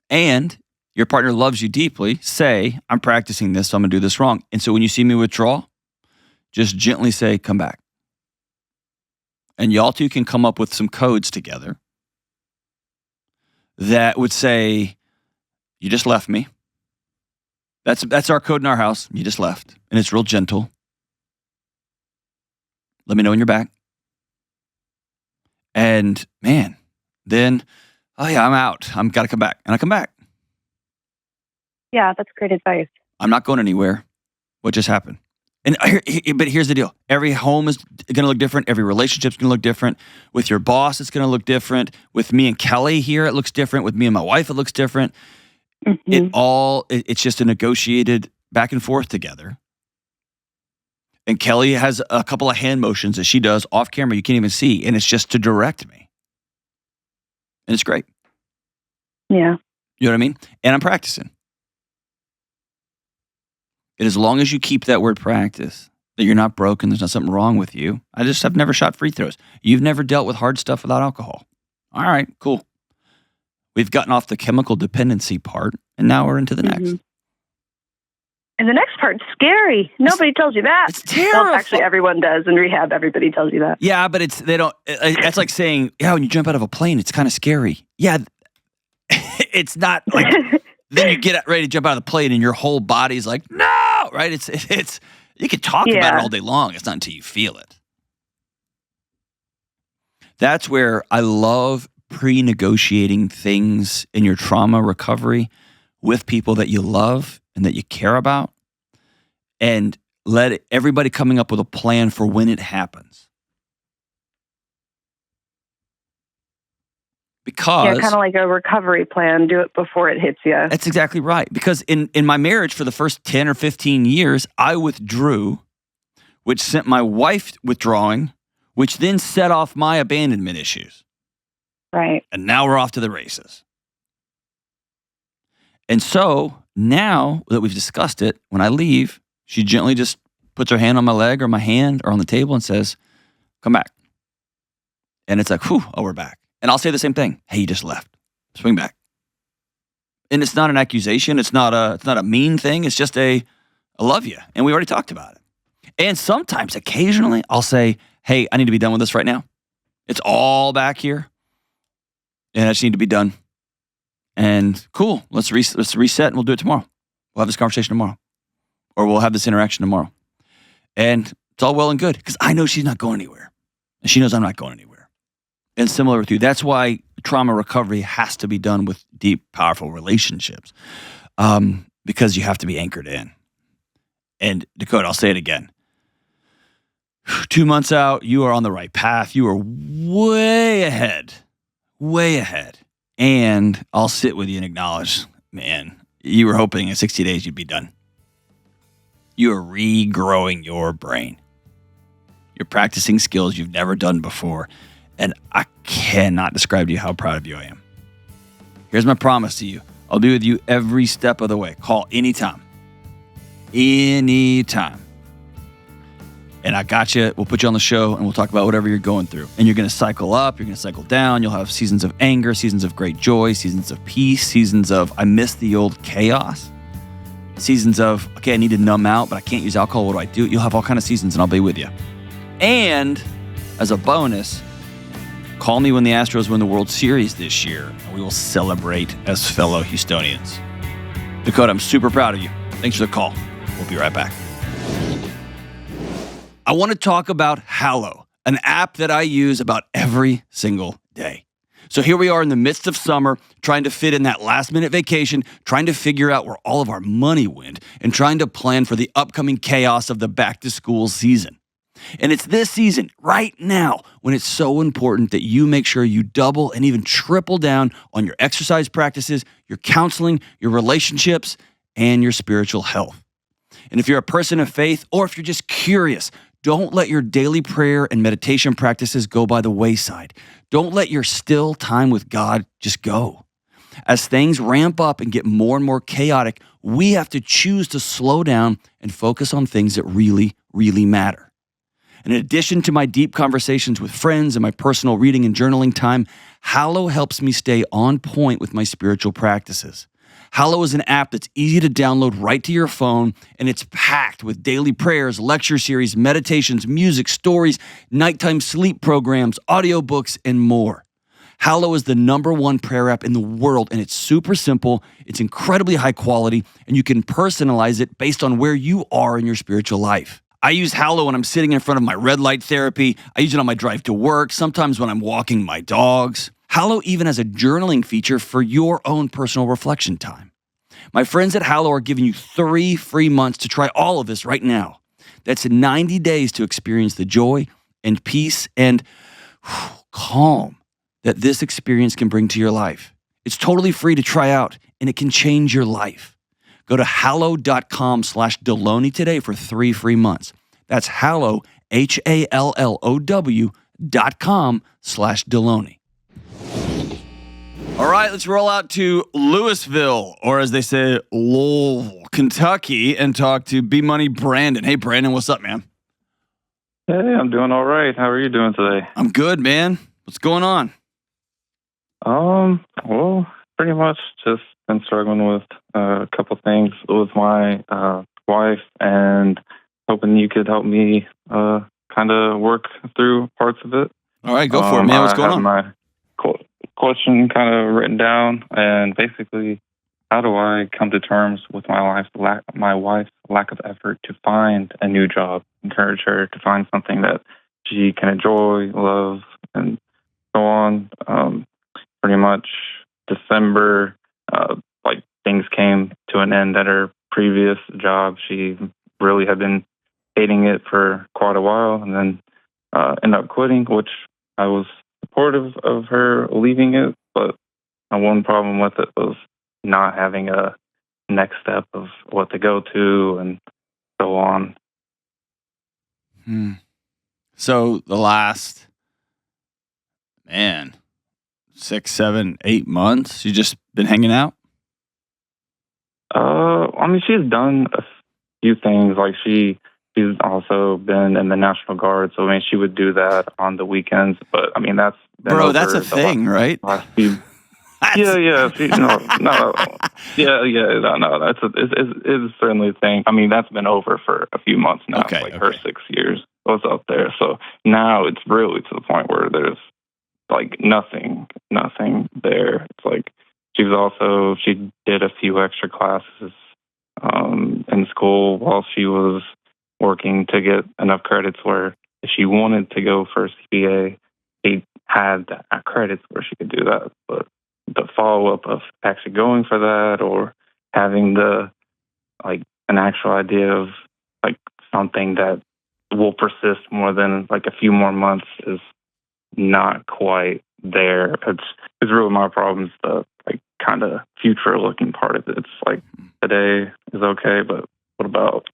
And your partner loves you deeply. Say, I'm practicing this, so I'm going to do this wrong. And so when you see me withdraw, just gently say, come back. And y'all two can come up with some codes together that would say, you just left me. That's our code in our house. You just left. And it's real gentle. Let me know when you're back. And man, then, oh yeah, I'm out. I'm got to come back. And I come back. Yeah, that's great advice. I'm not going anywhere. What just happened? And but here's the deal. Every home is going to look different. Every relationship's going to look different. With your boss, it's going to look different. With me and Kelly here, it looks different. With me and my wife, it looks different. Mm-hmm. It's just a negotiated back and forth together. And Kelly has a couple of hand motions that she does off camera you can't even see. And it's just to direct me. And it's great. Yeah. You know what I mean? And I'm practicing. And as long as you keep that word practice, that you're not broken, there's not something wrong with you. I just have never shot free throws. You've never dealt with hard stuff without alcohol. All right, cool. We've gotten off the chemical dependency part, and now we're into the next. And the next part's scary. Nobody tells you that. It's terrible. Well, actually, everyone does in rehab. Everybody tells you that. Yeah, but that's like saying, yeah, when you jump out of a plane, it's kind of scary. Yeah, it's not like, then you get ready to jump out of the plane and your whole body's like, no, right? It's you can talk about it all day long. It's not until you feel it. That's where I love pre-negotiating things in your trauma recovery with people that you love and that you care about, and let everybody coming up with a plan for when it happens. Because kind of like a recovery plan. Do it before it hits you. That's exactly right. Because in my marriage for the first 10 or 15 years, I withdrew, which sent my wife withdrawing, which then set off my abandonment issues. Right. And now we're off to the races. And so now that we've discussed it, when I leave, she gently just puts her hand on my leg or my hand or on the table and says, come back. And it's like, whew, oh, we're back. And I'll say the same thing. Hey, you just left. Swing back. And it's not an accusation. It's not a mean thing. It's just I love you. And we already talked about it. And sometimes, occasionally, I'll say, hey, I need to be done with this right now. It's all back here, and I just need to be done. And cool, let's reset, and we'll do it tomorrow. We'll have this conversation tomorrow, or we'll have this interaction tomorrow. And it's all well and good because I know she's not going anywhere, and she knows I'm not going anywhere. And similar with you, that's why trauma recovery has to be done with deep, powerful relationships, because you have to be anchored in. And Dakota, I'll say it again. 2 months out, you are on the right path. You are way ahead. And I'll sit with you and acknowledge, man, you were hoping in 60 days you'd be done. You are regrowing your brain. You're practicing skills you've never done before. And I cannot describe to you how proud of you I am. Here's my promise to you. I'll be with you every step of the way. Call anytime. Anytime. And I got you. We'll put you on the show and we'll talk about whatever you're going through. And you're going to cycle up. You're going to cycle down. You'll have seasons of anger, seasons of great joy, seasons of peace, seasons of I miss the old chaos, seasons of, okay, I need to numb out, but I can't use alcohol. What do I do? You'll have all kinds of seasons and I'll be with you. And as a bonus, call me when the Astros win the World Series this year, and we will celebrate as fellow Houstonians. Dakota, I'm super proud of you. Thanks for the call. We'll be right back. I want to talk about Hallow, an app that I use about every single day. So here we are in the midst of summer, trying to fit in that last-minute vacation, trying to figure out where all of our money went, and trying to plan for the upcoming chaos of the back-to-school season. And it's this season, right now, when it's so important that you make sure you double and even triple down on your exercise practices, your counseling, your relationships, and your spiritual health. And if you're a person of faith, or if you're just curious, don't let your daily prayer and meditation practices go by the wayside. Don't let your still time with God just go. As things ramp up and get more and more chaotic, we have to choose to slow down and focus on things that really, really matter. And in addition to my deep conversations with friends and my personal reading and journaling time, Hallow helps me stay on point with my spiritual practices. Hallow is an app that's easy to download right to your phone, and it's packed with daily prayers, lecture series, meditations, music, stories, nighttime sleep programs, audiobooks, and more. Hallow is the #1 prayer app in the world, and it's super simple, it's incredibly high quality, and you can personalize it based on where you are in your spiritual life. I use Hallow when I'm sitting in front of my red light therapy. I use it on my drive to work, sometimes when I'm walking my dogs. Hallow even has a journaling feature for your own personal reflection time. My friends at Hallow are giving you 3 free months to try all of this right now. That's 90 days to experience the joy and peace and calm that this experience can bring to your life. It's totally free to try out, and it can change your life. Go to hallow.com/Delony today for 3 free months. That's Hallow, HALLOW.com/Delony. All right, let's roll out to Louisville, or as they say, Louisville, Kentucky, and talk to B-Money Brandon. Hey, Brandon, what's up, man? Hey, I'm doing all right. How are you doing today? I'm good, man. What's going on? Well, pretty much just been struggling with a couple things with my wife, and hoping you could help me kind of work through parts of it. All right, go for it, man. What's going on? I have my question kind of written down, and basically, how do I come to terms with my wife's lack of effort to find a new job? Encourage her to find something that she can enjoy, love, and so on. Pretty much December, things came to an end at her previous job. She really had been hating it for quite a while, and then ended up quitting, which I was supportive of her leaving it, but my one problem with it was not having a next step of what to go to and so on. So the last, 6, 7, 8 months, you just been hanging out? She's done a few things. Like she's also been in the National Guard, so she would do that on the weekends. But that's been that's a thing, right? Last few. Yeah. It's certainly a thing. That's been over for a few months now. Okay. Her 6 years was up there. So now it's really to the point where there's like nothing there. It's like she did a few extra classes in school while she was working to get enough credits where if she wanted to go for CPA, she had the credits where she could do that. But the follow-up of actually going for that or having an actual idea of like something that will persist more than like a few more months is not quite there. It's really my problem, is the like kind of future looking part of it. It's like today is okay, but what about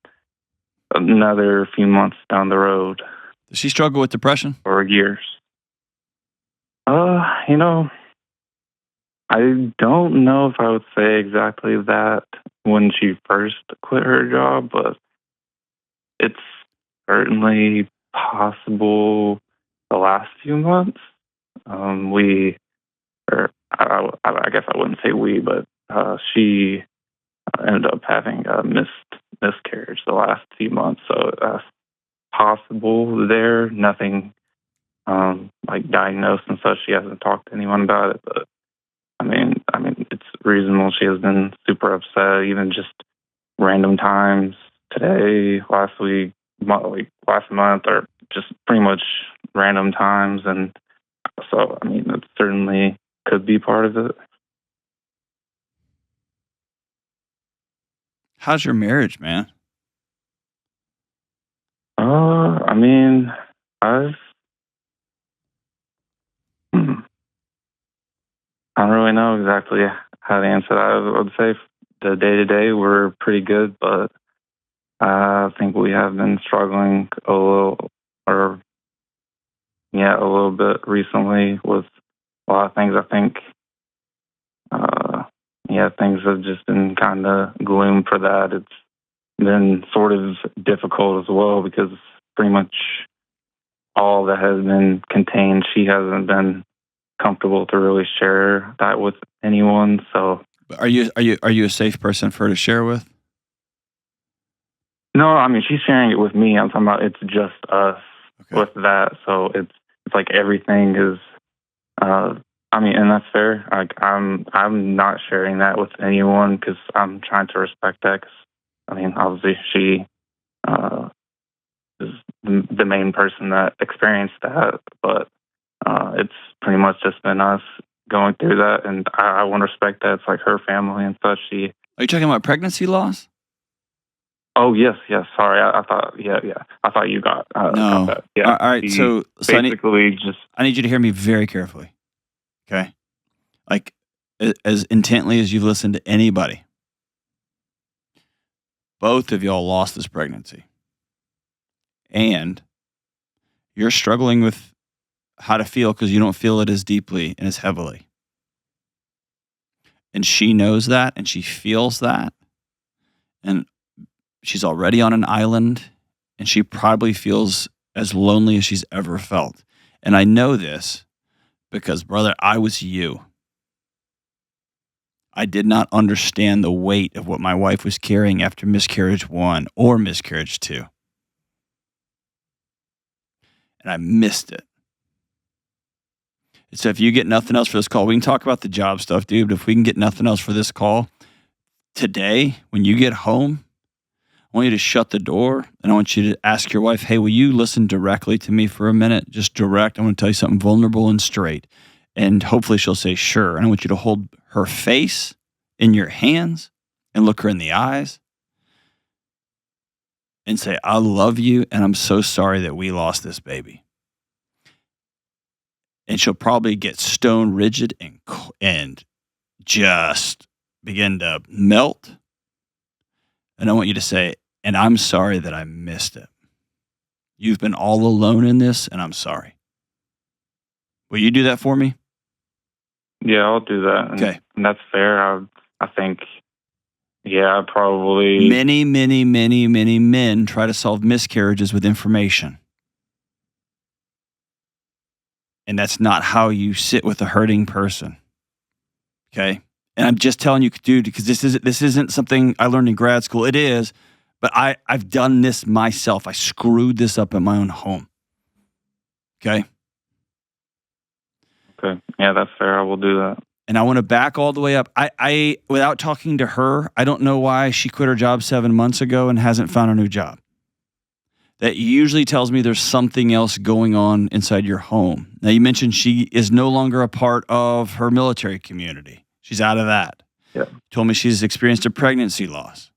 another few months down the road? Does she struggle with depression? Or years? I don't know if I would say exactly that when she first quit her job, but it's certainly possible the last few months. I guess I wouldn't say we, but she ended up having a miscarriage the last few months. So possible there. Nothing like diagnosed and such. She hasn't talked to anyone about it, but I mean, it's reasonable. She has been super upset, even just random times today, last week, last month, or just pretty much random times. And so, I mean, it certainly could be part of it. How's your marriage, man? I mean, I don't really know exactly how to answer that. I would say the day-to-day we're pretty good, but I think we have been struggling a little bit recently with a lot of things. I think, things have just been kind of gloom for that. It's been sort of difficult as well because pretty much all that has been contained, she hasn't been comfortable to really share that with anyone. So, Are you a safe person for her to share with? no, I mean she's sharing it with me. I'm talking about it's just us with that. So it's like everything is. And that's fair. Like I'm not sharing that with anyone because I'm trying to respect that. 'Cause, obviously she is the main person that experienced that, but it's pretty much just been us going through that, and I want to respect that. It's like her family and such. Are you talking about pregnancy loss? Oh yes. Sorry, I thought I thought you got No. got that. Yeah. All right. So basically, I need you to hear me very carefully. Okay. Like as intently as you've listened to anybody. Both of y'all lost this pregnancy. And you're struggling with how to feel because you don't feel it as deeply and as heavily. And she knows that and she feels that. And she's already on an island and she probably feels as lonely as she's ever felt. And I know this because, brother, I was you. I did not understand the weight of what my wife was carrying after miscarriage 1 or miscarriage 2. And I missed it. So if you get nothing else for this call, we can talk about the job stuff, dude. But if we can get nothing else for this call, today, when you get home, I want you to shut the door and I want you to ask your wife, hey, will you listen directly to me for a minute? Just direct. I want to tell you something vulnerable and straight. And hopefully she'll say, sure. And I want you to hold her face in your hands and look her in the eyes and say, I love you and I'm so sorry that we lost this baby. And she'll probably get stone rigid and just begin to melt. And I want you to say, and I'm sorry that I missed it. You've been all alone in this, and I'm sorry. Will you do that for me? Yeah, I'll do that. Okay. And that's fair. I think, I probably... Many men try to solve miscarriages with information. And that's not how you sit with a hurting person. Okay? And I'm just telling you, dude, because this isn't something I learned in grad school. It is, but I've done this myself. I screwed this up in my own home. Okay? Okay. Yeah, that's fair. I will do that. And I want to back all the way up. I without talking to her, I don't know why she quit her job 7 months ago and hasn't found a new job. That usually tells me there's something else going on inside your home. Now, you mentioned she is no longer a part of her military community. She's out of that. Yeah. You told me she's experienced a pregnancy loss.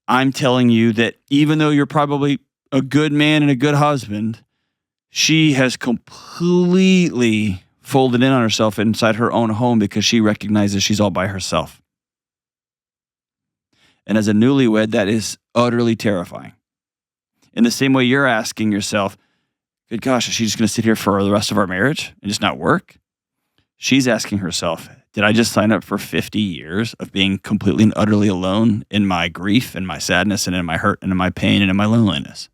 I'm telling you that even though you're probably a good man and a good husband, she has completely folded in on herself inside her own home because she recognizes she's all by herself. And as a newlywed, that is utterly terrifying. In the same way you're asking yourself, good gosh, is she just going to sit here for the rest of our marriage and just not work? She's asking herself, did I just sign up for 50 years of being completely and utterly alone in my grief and my sadness and in my hurt and in my pain and in my loneliness?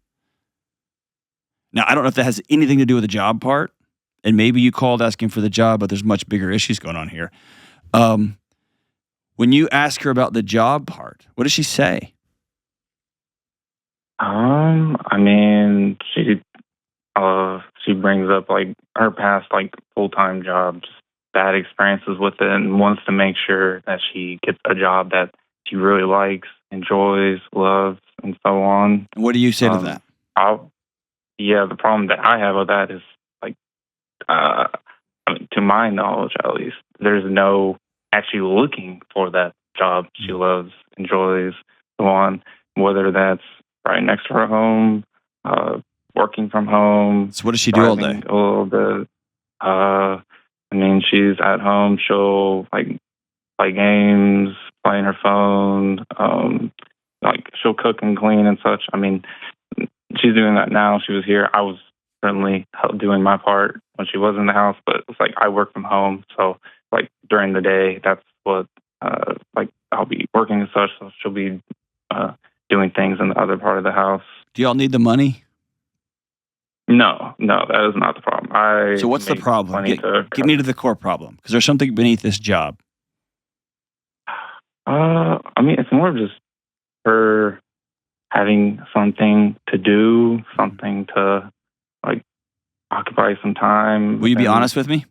Now, I don't know if that has anything to do with the job part. And maybe you called asking for the job, but there's much bigger issues going on here. When you ask her about the job part, what does she say? I mean, she brings up like her past like full-time jobs, bad experiences with it, and wants to make sure that she gets a job that she really likes, enjoys, loves, and so on. And what do you say to that? The problem that I have with that is like, I mean, to my knowledge at least, there's no actually looking for that job she loves, enjoys, so on, whether that's right next to her home, working from home. So what does she do all day? A little bit. I mean, she's at home. She'll like play games, play on her phone. Like she'll cook and clean and such. I mean, she's doing that now. She was here. I was certainly doing my part when she was in the house, but it's like I work from home, so like during the day, that's what like I'll be working and such. So she'll be doing things in the other part of the house. Do y'all need the money? No, that is not the problem. So what's the problem? Get me to the core problem, because there's something beneath this job. I mean, it's more of just her having something to do, something to like occupy some time. Will you be honest with me?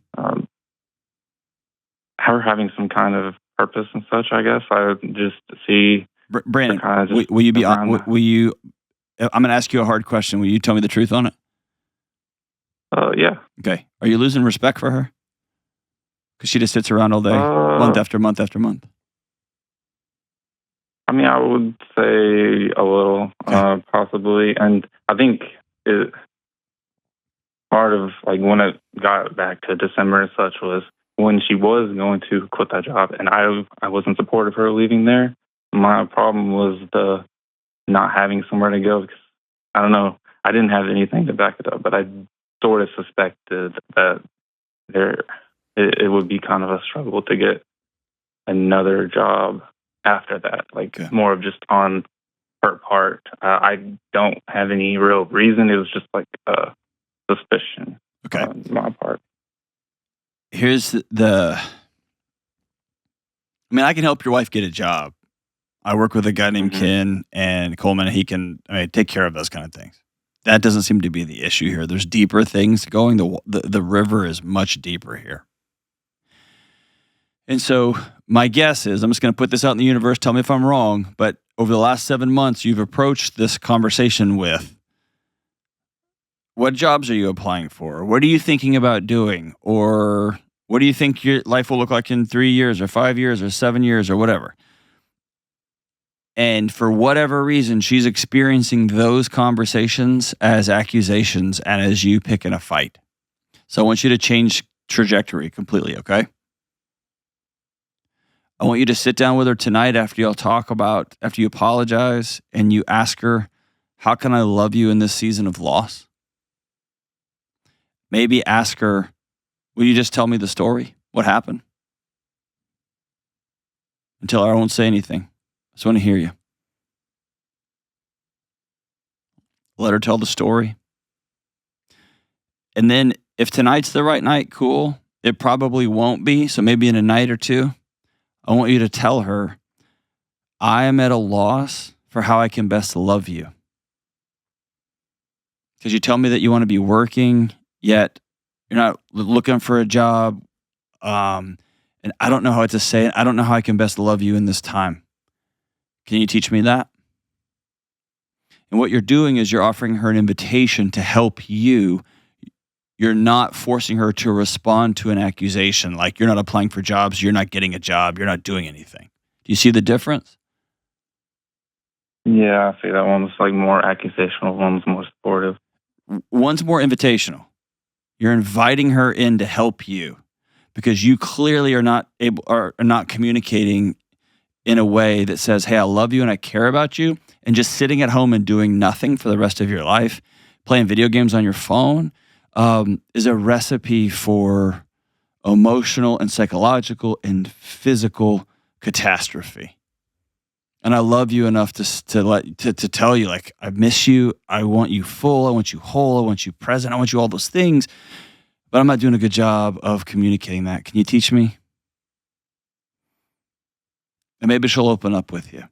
Her having some kind of purpose and such, I guess. I would just see. Brandon, will you be honest? I'm going to ask you a hard question. Will you tell me the truth on it? Yeah. Okay. Are you losing respect for her? Because she just sits around all day, month after month after month. I mean, I would say a little, possibly. And I think part of like when it got back to December and such was when she was going to quit that job, and I wasn't supportive of her leaving there. My problem was the not having somewhere to go, because I don't know, I didn't have anything to back it up, but I sort of suspected that it would be kind of a struggle to get another job after that, like more of just on her part. I don't have any real reason. It was just like a suspicion on my part. Here's I mean, I can help your wife get a job. I work with a guy named Ken and Coleman. He can take care of those kind of things. That doesn't seem to be the issue here. There's deeper things going. The river is much deeper here. And so my guess is, I'm just going to put this out in the universe, tell me if I'm wrong, but over the last 7 months, you've approached this conversation with, what jobs are you applying for? What are you thinking about doing? Or what do you think your life will look like in 3 years or 5 years or 7 years or whatever? And for whatever reason, she's experiencing those conversations as accusations and as you picking a fight. So I want you to change trajectory completely, okay? I want you to sit down with her tonight after you apologize, and you ask her, how can I love you in this season of loss? Maybe ask her, will you just tell me the story? What happened? Until I won't say anything. I just want to hear you. Let her tell the story. And then if tonight's the right night, cool. It probably won't be. So maybe in a night or two, I want you to tell her, I am at a loss for how I can best love you. Because you tell me that you want to be working yet you're not looking for a job. And I don't know how to say it. I don't know how I can best love you in this time. Can you teach me that? And what you're doing is you're offering her an invitation to help you. You're not forcing her to respond to an accusation. Like, you're not applying for jobs, you're not getting a job, you're not doing anything. Do you see the difference? Yeah, I see that one's like more accusational, one's more supportive. One's more invitational. You're inviting her in to help you because you clearly are not communicating in a way that says, hey, I love you and I care about you. And just sitting at home and doing nothing for the rest of your life, playing video games on your phone, is a recipe for emotional and psychological and physical catastrophe. And I love you enough to tell you, like, I miss you. I want you full. I want you whole. I want you present. I want you all those things. But I'm not doing a good job of communicating that. Can you teach me? And maybe she'll open up with you.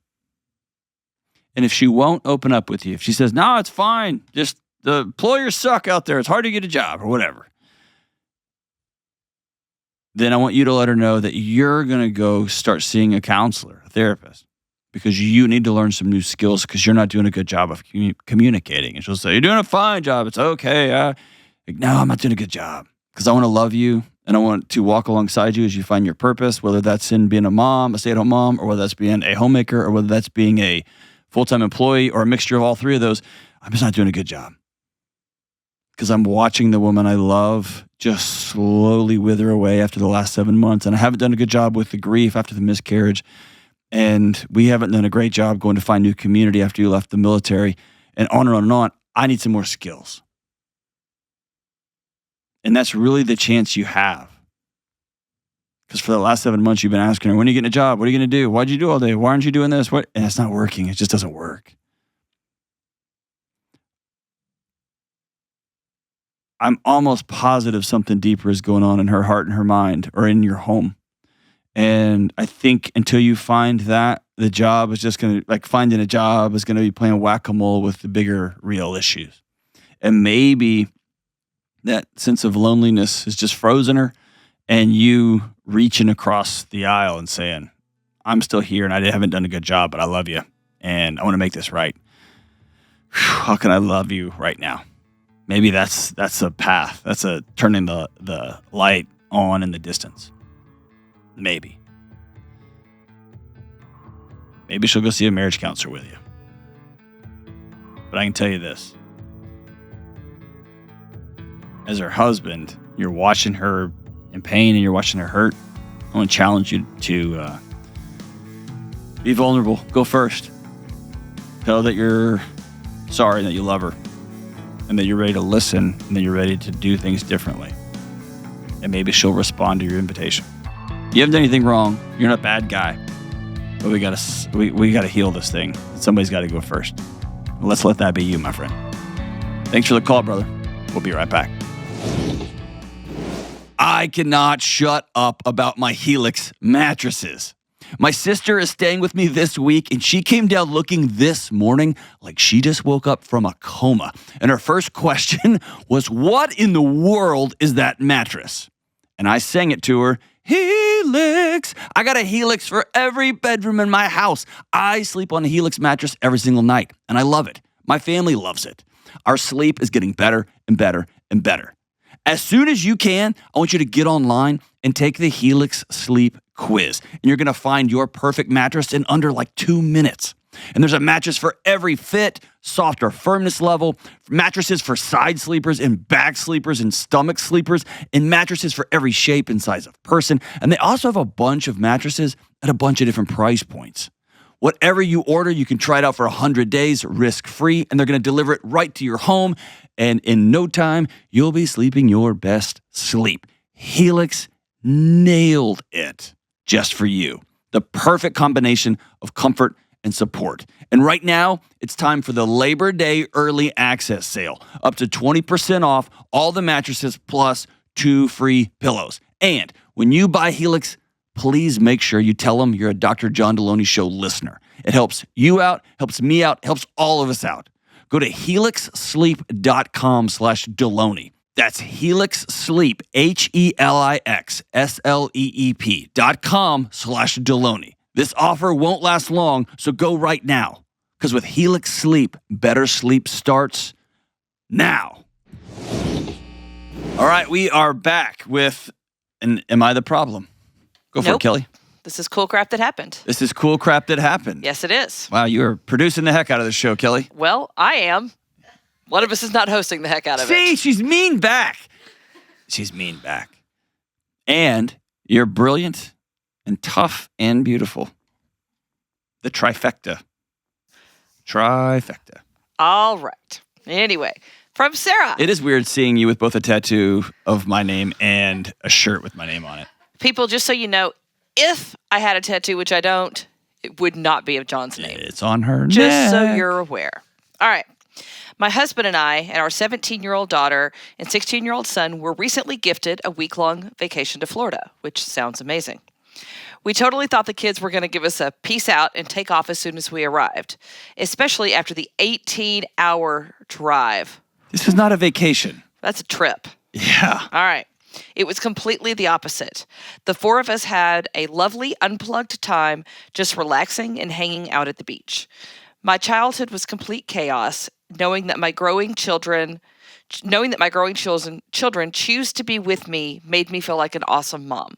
And if she won't open up with you, if she says, no, it's fine, just the employers suck out there, it's hard to get a job or whatever, then I want you to let her know that you're going to go start seeing a counselor, a therapist, because you need to learn some new skills because you're not doing a good job of communicating. And she'll say, you're doing a fine job. It's okay. Like, no, I'm not doing a good job because I want to love you and I want to walk alongside you as you find your purpose, whether that's in being a mom, a stay-at-home mom, or whether that's being a homemaker, or whether that's being a full-time employee, or a mixture of all three of those. I'm just not doing a good job because I'm watching the woman I love just slowly wither away after the last 7 months. And I haven't done a good job with the grief after the miscarriage. And we haven't done a great job going to find new community after you left the military, and on and on and on. I need some more skills. And that's really the chance you have. Because for the last 7 months, you've been asking her, when are you getting a job? What are you going to do? Why'd you do all day? Why aren't you doing this? What? And it's not working. It just doesn't work. I'm almost positive something deeper is going on in her heart and her mind, or in your home. And I think until you find that, the job is just going to, like, finding a job is going to be playing whack-a-mole with the bigger real issues. And maybe that sense of loneliness has just frozen her, and you reaching across the aisle and saying, I'm still here and I haven't done a good job, but I love you and I want to make this right. How can I love you right now? Maybe that's a path. That's a turning the light on in the distance. Maybe she'll go see a marriage counselor with you. But I can tell you this. As her husband, you're watching her in pain and you're watching her hurt. I want to challenge you to be vulnerable. Go first. Tell her that you're sorry, that you love her, and that you're ready to listen, and that you're ready to do things differently. And maybe she'll respond to your invitation. You haven't done anything wrong. You're not a bad guy. But we gotta heal this thing. Somebody's got to go first. Let's let that be you, my friend. Thanks for the call, brother. We'll be right back. I cannot shut up about my Helix mattresses. My sister is staying with me this week, and she came down looking this morning like she just woke up from a coma. And her first question was, what in the world is that mattress? And I sang it to her, Helix. I got a Helix for every bedroom in my house. I sleep on a Helix mattress every single night, and I love it. My family loves it. Our sleep is getting better and better and better. As soon as you can, I want you to get online and take the Helix Sleep quiz. And you're going to find your perfect mattress in under like 2 minutes. And there's a mattress for every fit, soft or firmness level, mattresses for side sleepers and back sleepers and stomach sleepers, and mattresses for every shape and size of person. And they also have a bunch of mattresses at a bunch of different price points. Whatever you order, you can try it out for 100 days, risk-free, and they're going to deliver it right to your home. And in no time, you'll be sleeping your best sleep. Helix nailed it just for you. The perfect combination of comfort and support. And right now, it's time for the Labor Day early access sale. Up to 20% off all the mattresses plus 2 free pillows. And when you buy Helix, please make sure you tell them you're a Dr. John Delony Show listener. It helps you out, helps me out, helps all of us out. Go to helixsleep.com/Delony. That's Helix Sleep, HelixSleep.com/Delony. This offer won't last long, so go right now. Because with Helix Sleep, better sleep starts now. All right, we are back with, and am I the problem? Go for it, Kelly. This is cool crap that happened. This is cool crap that happened. Yes, it is. Wow, you are producing the heck out of this show, Kelly. Well, I am. One of us is not hosting the heck out of it. See, she's mean back. She's mean back. And you're brilliant and tough and beautiful. The trifecta. Trifecta. All right. Anyway, from Sarah. It is weird seeing you with both a tattoo of my name and a shirt with my name on it. People, just so you know, if I had a tattoo, which I don't, it would not be of John's name. It's on her Just neck. so you're aware. All right. My husband and I and our 17-year-old daughter and 16-year-old son were recently gifted a week-long vacation to Florida, which sounds amazing. We totally thought the kids were going to give us a peace out and take off as soon as we arrived, especially after the 18-hour drive. This is not a vacation. That's a trip. Yeah. All right. It was completely the opposite. The four of us had a lovely unplugged time just relaxing and hanging out at the beach. My childhood was complete chaos, knowing that my growing children choose to be with me made me feel like an awesome mom.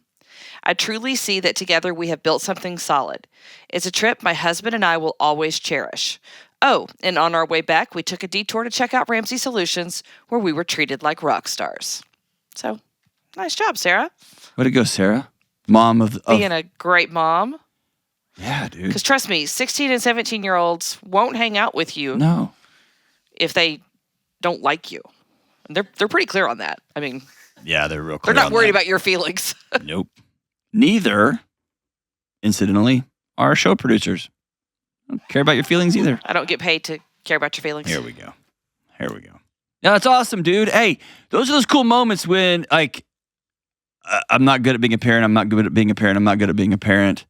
I truly see that together we have built something solid. It's a trip my husband and I will always cherish. Oh, and on our way back, we took a detour to check out Ramsey Solutions, where we were treated like rock stars. So, nice job, Sarah. Way to go, Sarah. Mom of Being a great mom. Yeah, dude. Because trust me, 16 and 17-year-olds won't hang out with you No. if they don't like you. And they're pretty clear on that. I mean, Yeah, they're real clear. they're not on worried that. about your feelings. Nope. Neither, incidentally, are show producers. Don't care about your feelings either. I don't get paid to care about your feelings. Here we go. Yeah, that's awesome, dude. Hey, those are those cool moments when, like, I'm not good at being a parent. I'm not good at being a parent. I'm not good at being a parent.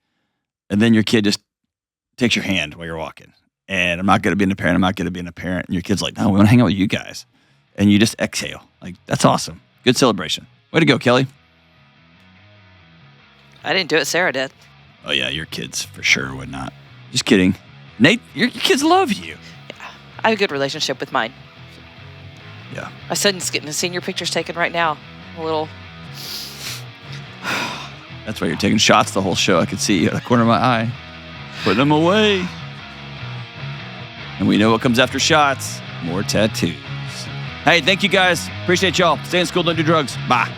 And then your kid just takes your hand while you're walking. And I'm not good at being a parent. I'm not good at being a parent. And your kid's like, no, we want to hang out with you guys. And you just exhale. Like, that's awesome. Good celebration. Way to go, Kelly. I didn't do it. Sarah did. Oh, yeah, your kids for sure would not. Just kidding. Nate, your kids love you. I have a good relationship with mine. Yeah. My son's getting his senior pictures taken right now. A little. That's why you're taking shots the whole show. I could see you out of the corner of my eye. Putting them away. And we know what comes after shots. More tattoos. Hey, thank you guys. Appreciate y'all. Stay in school, don't do drugs. Bye.